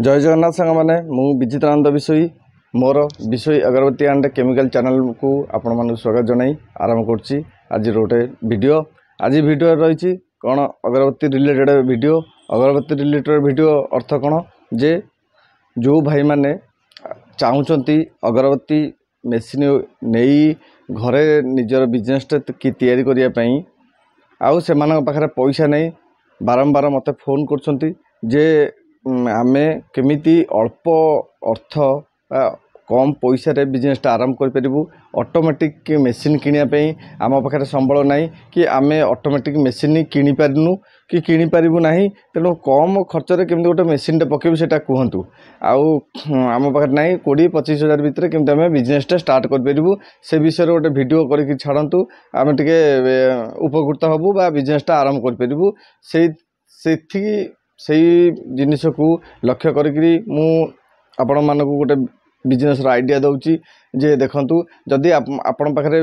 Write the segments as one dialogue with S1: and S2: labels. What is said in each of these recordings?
S1: जय जगन्नाथ सांग मैंने मु विचित्रानंद विषय मोर विषय अगरबत्ती एंड केमिकल चैनल को आपण मानक स्वागत जनाई आरंभ करछि। आज रोटे वीडियो आज वीडियो रही कौन अगरबत्ती रिलेटेड वीडियो अगरबत्ती रिलेटेड वीडियो अर्थ कौन जे जो भाई माने चाहूँगी अगरबत्ती मेसीन नहीं घरे निजर बिजनेस कि तैयारी करने आउ से पाखे पैसा नहीं बारंबार मत फोन कर जे आमे केमिति अल्प अर्थ कम पैसा रे बिजनेस आरंभ करूँ। ऑटोमेटिक मेसीन किनापी आम पाखे संबल ना कि आमे ऑटोमेटिक मेसीन किनी पारनु कि किनी पारिबु नाही, तेणु कम खर्च रे केमती गोटे मेसीन टे पकेबु सेटा कहतु। आउ आम पाखे ना 20-25 हजार भितर केमती आमे बिजनेस स्टार्ट कर परिबु से विषय रे गोटे वीडियो करके छाड़ंतु। आमे टिके उपकृत हबु बा बिजनेस आरंभ कर परिबु। से जिनिस को लक्ष्य करी मु आपण मानक गोटे बिजनेस आइडिया दउची जे देखंतु जदि आपण पाखरे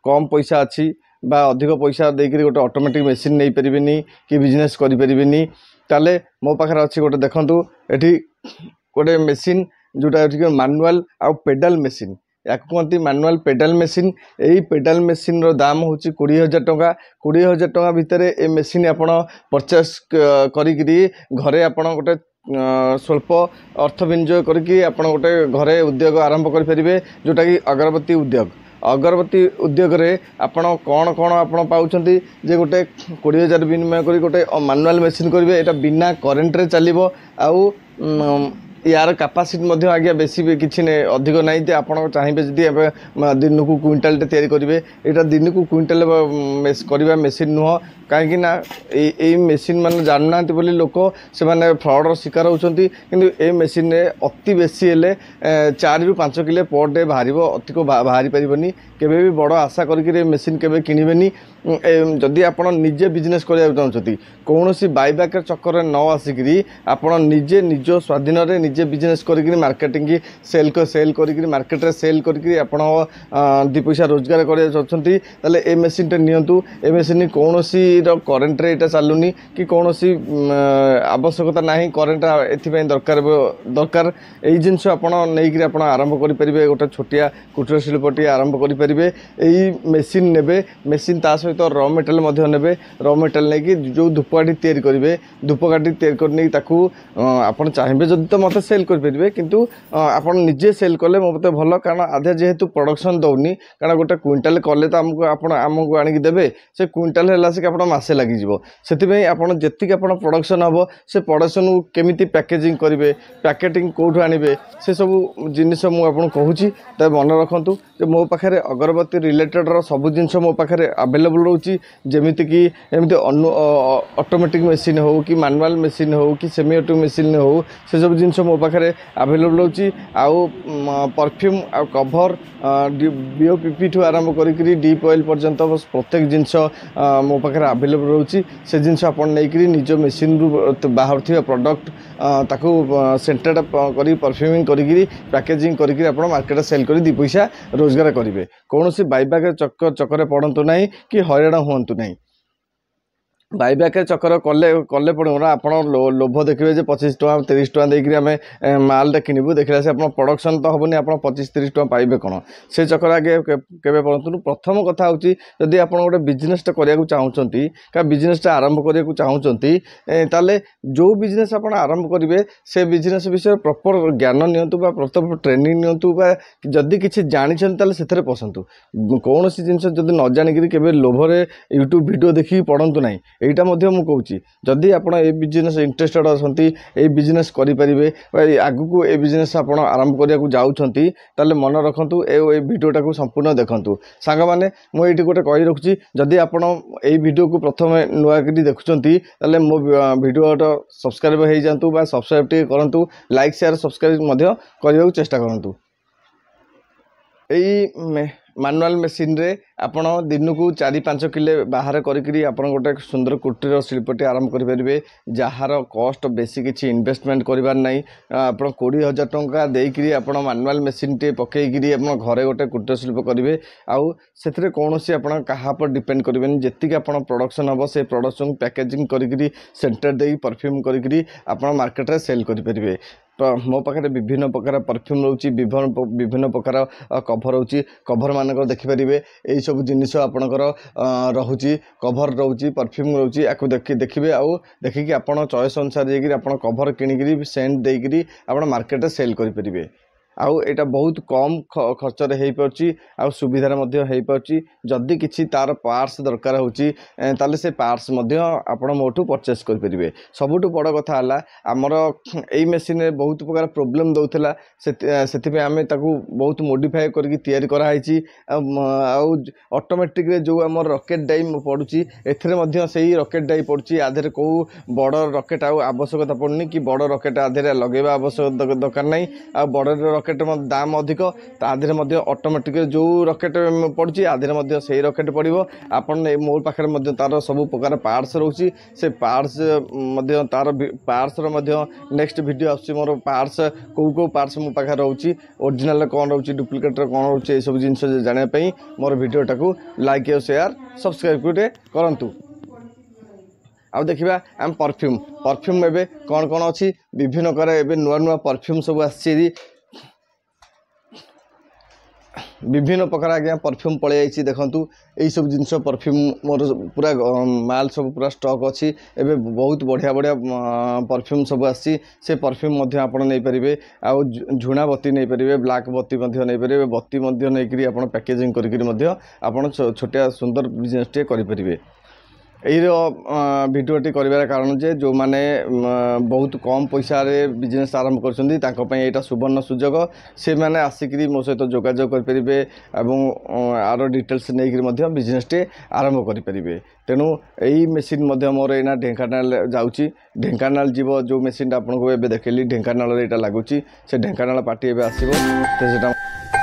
S1: कम पैसा अच्छी बा अधिक पैसा देकरी गोटे ऑटोमेटिक मेसीन नहीं परिबेनी कि बिजनेस करि परिबेनी ताले मो पाखरे अच्छी गोटे देखंतु एठी गोटे मेसीन जोटा मैनुअल आ पेडल मेसीन या कहती मैनुअल पेडल मेसीन। यही पेडल मेसीन रो दाम हूँ 20,000 टंका। 20,000 टंका भितर ए मेसीन आपण परचेस करी घरे आपण गोटे स्वल्प अर्थ विनियोग करके आपण गोटे घरे उद्योग आरंभ करें जोटा कि अगरबत्ती उद्योग। अगरबत्ती उद्योग रे आपण कौन कौन आपण पाउछंती जे गोटे 20,000 विनिमय करी गोटे मैनुअल मेसीन करेंगे। एटा बिना करेन्ट रे चलिबो आउ यार कैपेसिटी मध्य आज्ञा बेसी भी किसी ने अधिक ना आप चाहिए जदि दिन को क्विंटाल तैयारी करेंगे यहाँ दिन को क्विंटाल करवा मेसीन नुह कहीं यही मेसीन मान जानना बोली लोक से फ्रॉडर शिकार होती कि मेसीन अति बेसी हेले 4 ରୁ 5 किलो पर डे बाहर अति को बाहरी पारनी केवे भी बड़ आशा करके मेसीन केवे किणवेनी। जदि आप निजे बिजनेस करने चाहते कौन सी बाईबैक चक्कर न आसिक आपण निजे निज स्वाधीन निजे बिजनेस करी मार्केटिंग सेल करी मार्केट रे सेल करी आप 2 पैसा रोजगार करते ए मेसीन टे नियंतु। ए मेसीन कौन सी करेन्ट रे इटा चलुनी कि कौन सी आवश्यकता ना करेन्ट एथि दरकार यही जिनस आप आरंभ करेंगे। गोटे छोटिया कुटीर शिल्पटी आरंभ करेंगे। यही मेसीन नेबे मेसीन ता सहित रॉ मेटेरियल नेबे रॉ मेटेरियल नहीं जो धूपकाठी तैयारी करेंगे धूपकाठी तैयारी करने आप चाहिए जदि तो मत सेल करेंगे किंतु आप निजे सेल कले मत भल कारण आधे जेहेतु प्रोडक्शन दौनी कारण गोटे क्विंटाल कले तो आमको आणिक देवे से क्विंटाल है आप मासे लगिज से आप जी आप प्रोडक्शन हम से प्रोडक्शन को केमिति पैकेजिंग करेंगे पैकेटिंग कौटू आणवे से सब जिनिस मुझे कहूँ मन रखु मो पाखे अगरबत्ती रिलेटेड सब जिनस मो पाखे अवेलेबल रोची जमीती कि एमती ऑटोमेटिक मेसीन हो कि मैनुअल मेसीन हो कि सेमी ऑटो मेसीन हो से सब जिनस मो पाखे अवेलेबल रोची। आउ परफ्यूम आ कभर बीओपीपी ठू आरंभ करी डीप ऑयल पर्यंत प्रत्येक जिनस मो पाखे अवेलेबल रोची से जिनस आप निज मेसीन रु बाहर थी प्रोडक्ट ताकू सेंटेड करी परफ्यूमिंग करी पैकेजिंग करी आप मार्केट सेल कर 2 पैसा रोजगार करेंगे। कौन सी बाईबैक चक्कर पड़तु ना कि हईराण हूँ ना। बाईबैक चक्कर कले पड़े आप लोभ देखिए 25 टଙ୍କା 30 टଙ୍କା देकर आम मालटा किणु देखला से आप प्रोडक्शन तो हेनी आप 25-30 टଙ୍କା पाइबे कौन से चक्कर आगे केवे पड़तु। प्रथम कथा होची जदि आप गोटे बिजनेस करिया चाहूँगी क्या बिजनेस आरंभ करिया चाहूँगी ताले जो बिजनेस आप आरंभ करेंगे से बिजनेस विषय प्रॉपर ज्ञान नियंतु बा प्रॉपर ट्रेनिंग नियंतु बा जदि किसी जानिछन ताले सेथरे पसंतु। कौन सी जिनस जदि न जानिक केवे लोभरे यूट्यूब वीडियो देखिक पढ़ंतु नहीं। एटा मध्य मु कहूँ जदि आपड़ ए बिजनेस इंटरेस्टेड अच्छा ये बिजनेस करेंगे आगु को ए बिजनेस आप आरंभ करने जाऊँगी ताले मन रखु ए वीडियोटा को संपूर्ण देखु सांग मैंने मुझे गोटे कही रखुच्छी जदि आपड़ ये वीडियो को प्रथम नुआ देखुंत मो वीडियो सब्सक्राइब हो जातु बा सब्सक्राइब टे करूँ लाइक शेयर सब्सक्राइब करने को चेष्टा करूँ। मैनुअल मशीन रे आपण दिन को 4-5 किले बाहर करी आप गोटे सुंदर कुटीर शिल्पटी आरंभ करेंगे जार कस्ट बेसी किसी इन्वेस्टमेंट करार ना आप 20,000 टंका देकरी आप मैनुअल मशीन टे पकईकरी आप घरे गोटे कुटीर शिल्प करेंगे आउ से कौन सी आप क्या पर डिपेंड करेंगे जी आप प्रोडक्शन हम से प्रोडक्शन पैकेजिंग करी सेंटर दे परफ्यूम करी आप मार्केट में सेल करेंगे मो पाखे विभिन्न प्रकार परफ्यूम रोचे विभिन्न प्रकार कभर रोचे कभर मानक देखिपारे यही सब जिनिस आपणकर रोचे कभर रोचे परफ्यूम रोचे या देखिए आउ देखिकी आप चॉइस अनुसार जाकि आप कभर किणिकी सेंट देकरी आप मार्केट सेल करेंगे आउ एटा बहुत कम खर्च रे हो पार सुविधार जदि किसी तार पार्ट्स दरकार होले से पार्ट्स आपण मोठू परचेस करेंगे सबुठ बड़ कथा है आमर यही मेसीन बहुत प्रकार प्रोब्लेम दौला से आम बहुत मोडिफाए करके ऑटोमेटिक जो आम रॉकेट डाई पड़ुची एथे से रॉकेट डाई पड़ुची आधे कौ बड़ रॉकेट आवश्यकता पड़नी कि बड़ रॉकेट आधे लगेगा आवश्यक दरकार नहीं आ बड़ रॉकेट दाम अधिक ताधे ऑटोमेटिक जो रॉकेट पड़ुची आधे से रॉकेट पड़ो आपन मोर पाखे तार सब प्रकार पार्ट्स रोची से पार्ट्स तार पार्ट्स नेक्स्ट वीडियो आसुची मोर पार्ट्स कौ पार्ट्स मो पाखे रोची ओरिजिनल कौन रोची डुप्लिकेट कौन रोची सब जिन जानापी मोर वीडियोटा को लाइक और शेयर सब्सक्राइब करंतु आउ देखा आम परफ्यूम एवं कौन कौन अच्छी विभिन्न प्रकार एवं नुआ नुआ परफ्यूम सब आसी विभिन्न प्रकार आज्ञा परफ्यूम पलि आई देखूँ यही सब जिनस परफ्यूम मोर पूरा माल सब पूरा स्टॉक अच्छी एवं बहुत बढ़िया बढ़िया परफ्यूम सब आसी से परफ्यूम आप नहीं पारे आउ झुणा बत्ती नहीं पारे ब्लैक बत्ती नहीं पारे बत्ती नहीं आप पैकेजिंग कर छोटिया सुंदर बिजनेस टे करें भिडियोटी कर कारण जे जो माने बहुत कम पैसा रे बिजनेस आरंभ कर सुवर्ण सुजोग से माने आसिक मो सहित जोगाजोग करेंगे और आर डिटेल्स नहीं बिजनेस टे आरंभ करेंगे तेणु यही मेसीन मोर एना ढेंकानाल जाऊँगी ढेंकानाल जीव जो मेसीन आपको देखली ढेंकानाल लगुच से ढेंकानाल पार्टी आसो।